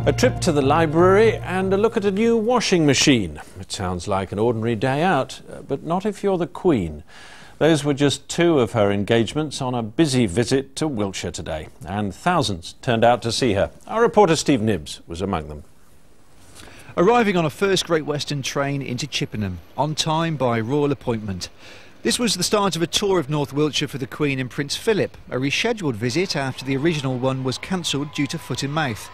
A trip to the library and a look at a new washing machine. It sounds like an ordinary day out, but not if you're the Queen. Those were just two of her engagements on a busy visit to Wiltshire today, and thousands turned out to see her. Our reporter Steve Nibbs was among them. Arriving on a first Great Western train into Chippenham, on time by royal appointment. This was the start of a tour of North Wiltshire for the Queen and Prince Philip, a rescheduled visit after the original one was cancelled due to foot and mouth.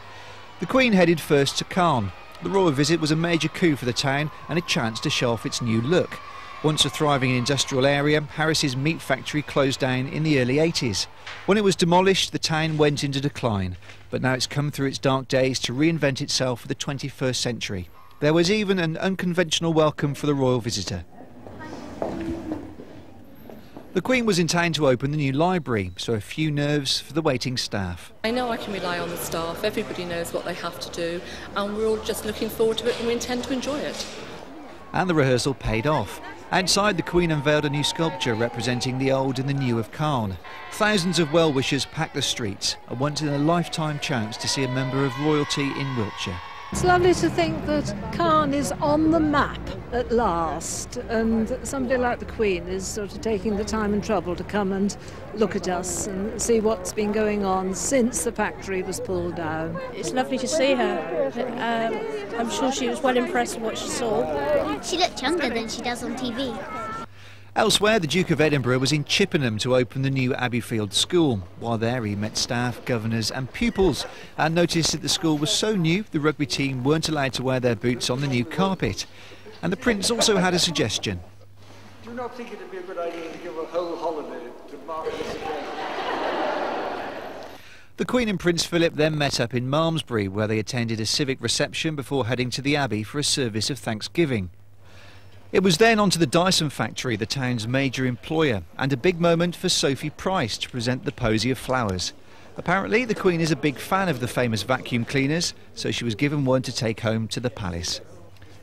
The Queen headed first to Calne. The royal visit was a major coup for the town and a chance to show off its new look. Once a thriving industrial area, Harris's meat factory closed down in the early 80s. When it was demolished, the town went into decline, but now it's come through its dark days to reinvent itself for the 21st century. There was even an unconventional welcome for the royal visitor. The Queen was in town to open the new library, so a few nerves for the waiting staff. I know I can rely on the staff, everybody knows what they have to do, and we're all just looking forward to it and we intend to enjoy it. And the rehearsal paid off. Outside, the Queen unveiled a new sculpture representing the old and the new of Calne. Thousands of well-wishers packed the streets, a once-in-a-lifetime chance to see a member of royalty in Wiltshire. It's lovely to think that Calne is on the map at last, and somebody like the Queen is sort of taking the time and trouble to come and look at us and see what's been going on since the factory was pulled down. It's lovely to see her. I'm sure she was well impressed with what she saw. She looked younger than she does on TV. Elsewhere, the Duke of Edinburgh was in Chippenham to open the new Abbeyfield School. While there, he met staff, governors and pupils and noticed that the school was so new the rugby team weren't allowed to wear their boots on the new carpet. And the Prince also had a suggestion. Do you not think it would be a good idea to give a whole holiday to mark this occasion? The Queen and Prince Philip then met up in Malmesbury, where they attended a civic reception before heading to the Abbey for a service of thanksgiving. It was then on to the Dyson factory, the town's major employer, and a big moment for Sophie Price to present the posy of flowers. Apparently, the Queen is a big fan of the famous vacuum cleaners, so she was given one to take home to the palace.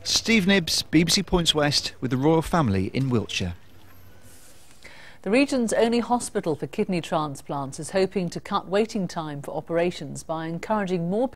Steve Nibbs, BBC Points West, with the royal family in Wiltshire. The region's only hospital for kidney transplants is hoping to cut waiting time for operations by encouraging more